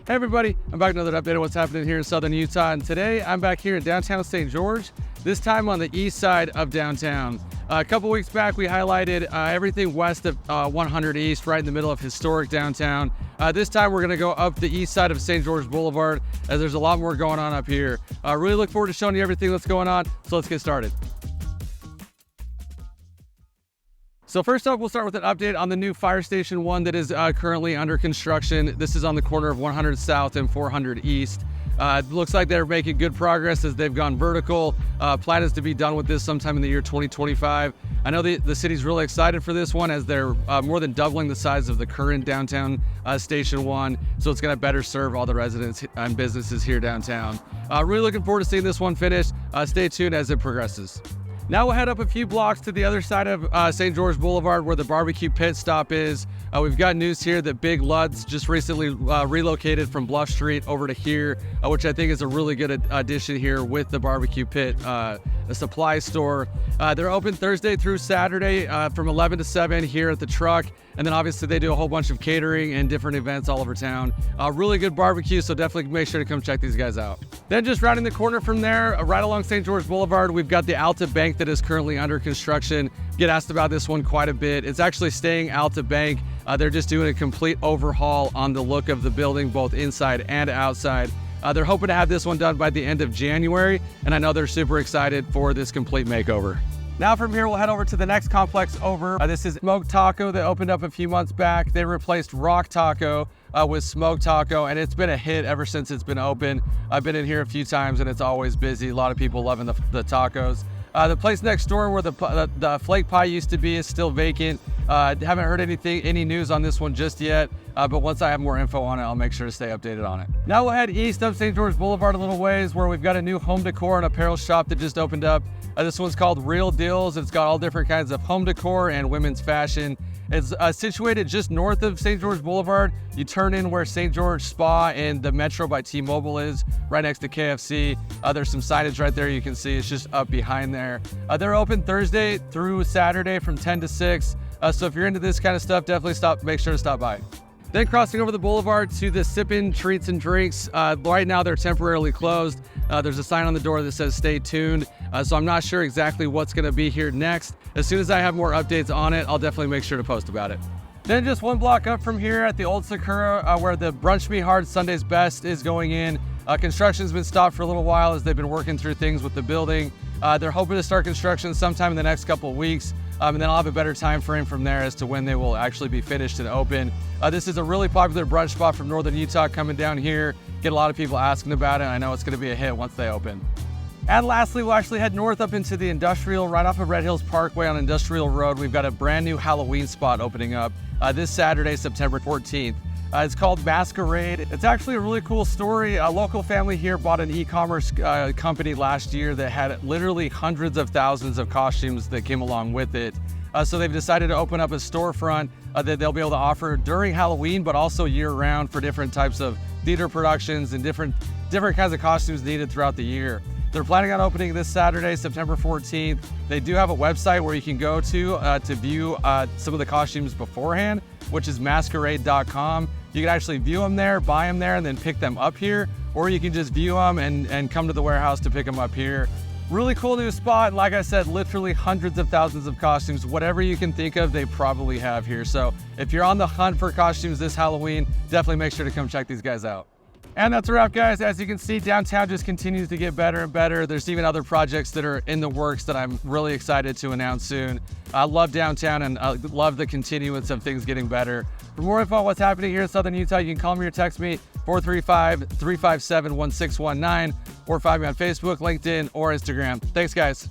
Hey everybody, I'm back with another update of what's happening here in Southern Utah, and today I'm back here in downtown St. George, this time on the east side of downtown. A couple weeks back we highlighted everything west of 100 East, right in the middle of historic downtown. This time we're going to go up the east side of St. George Boulevard, as there's a lot more going on up here. Really look forward to showing you everything that's going on, so let's get started. So first up, we'll start with an update on the new Fire Station 1 that is currently under construction. This is on the corner of 100 South and 400 East. It looks like they're making good progress as they've gone vertical. Plan is to be done with this sometime in the year 2025. I know the city's really excited for this one, as they're more than doubling the size of the current downtown Station 1, so it's going to better serve all the residents and businesses here downtown. Really looking forward to seeing this one finished. Stay tuned as it progresses. Now we'll head up a few blocks to the other side of St. George Boulevard, where the barbecue pit stop is. We've got news here that Big Lud's just recently relocated from Bluff Street over to here, which I think is a really good addition here with the barbecue pit, a supply store. They're open Thursday through Saturday from 11 to 7 here at the truck. And then obviously they do a whole bunch of catering and different events all over town. Really good barbecue, so definitely make sure to come check these guys out. Then just rounding the corner from there, right along St. George Boulevard, we've got the Alta Bank that is currently under construction. Get asked about this one quite a bit. It's actually staying Alta Bank. They're just doing a complete overhaul on the look of the building, both inside and outside. They're hoping to have this one done by the end of January, and I know they're super excited for this complete makeover. Now from here, we'll head over to the next complex over. This is Smoked Taco that opened up a few months back. They replaced Rock Taco with Smoked Taco, and it's been a hit ever since it's been open. I've been in here a few times, and it's always busy. A lot of people loving the tacos. The place next door where the flake pie used to be is still vacant. Haven't heard any news on this one just yet, but once I have more info on it, I'll make sure to stay updated on it. Now we'll head east of St. George Boulevard a little ways, where we've got a new home decor and apparel shop that just opened up. This one's called Real Deals. It's got all different kinds of home decor and women's fashion. It's situated just north of St. George Boulevard. You turn in where St. George Spa and the Metro by T-Mobile is, right next to KFC. There's some signage right there you can see. It's just up behind there. They're open Thursday through Saturday from 10 to 6. So if you're into this kind of stuff, definitely make sure to stop by. Then crossing over the boulevard to the Sippin' Treats and Drinks. Right now they're temporarily closed. There's a sign on the door that says stay tuned. So I'm not sure exactly what's going to be here next. As soon as I have more updates on it, I'll definitely make sure to post about it. Then just one block up from here at the old Sakura, where the Brunch Me Hard Sunday's Best is going in. Construction's been stopped for a little while as they've been working through things with the building. They're hoping to start construction sometime in the next couple of weeks. And then I'll have a better time frame from there as to when they will actually be finished and open. This is a really popular brunch spot from Northern Utah coming down here. Get a lot of people asking about it, and I know it's going to be a hit once they open. And lastly, we'll actually head north up into the industrial, right off of Red Hills Parkway on Industrial Road. We've got a brand new Halloween spot opening up this Saturday, September 14th. It's called Masquerade. It's actually a really cool story. A local family here bought an e-commerce company last year that had literally hundreds of thousands of costumes that came along with it. So they've decided to open up a storefront that they'll be able to offer during Halloween, but also year-round for different types of theater productions and different kinds of costumes needed throughout the year. They're planning on opening this Saturday, September 14th. They do have a website where you can go to view some of the costumes beforehand, which is masquerade.com. You can actually view them there, buy them there, and then pick them up here, or you can just view them and come to the warehouse to pick them up here. Really cool new spot. Like I said, literally hundreds of thousands of costumes. Whatever you can think of, they probably have here. So if you're on the hunt for costumes this Halloween, definitely make sure to come check these guys out. And that's a wrap, guys. As you can see, downtown just continues to get better and better. There's even other projects that are in the works that I'm really excited to announce soon. I love downtown, and I love the continuance of things getting better. For more info on what's happening here in Southern Utah, you can call me or text me 435-357-1619, or find me on Facebook, LinkedIn, or Instagram. Thanks, guys.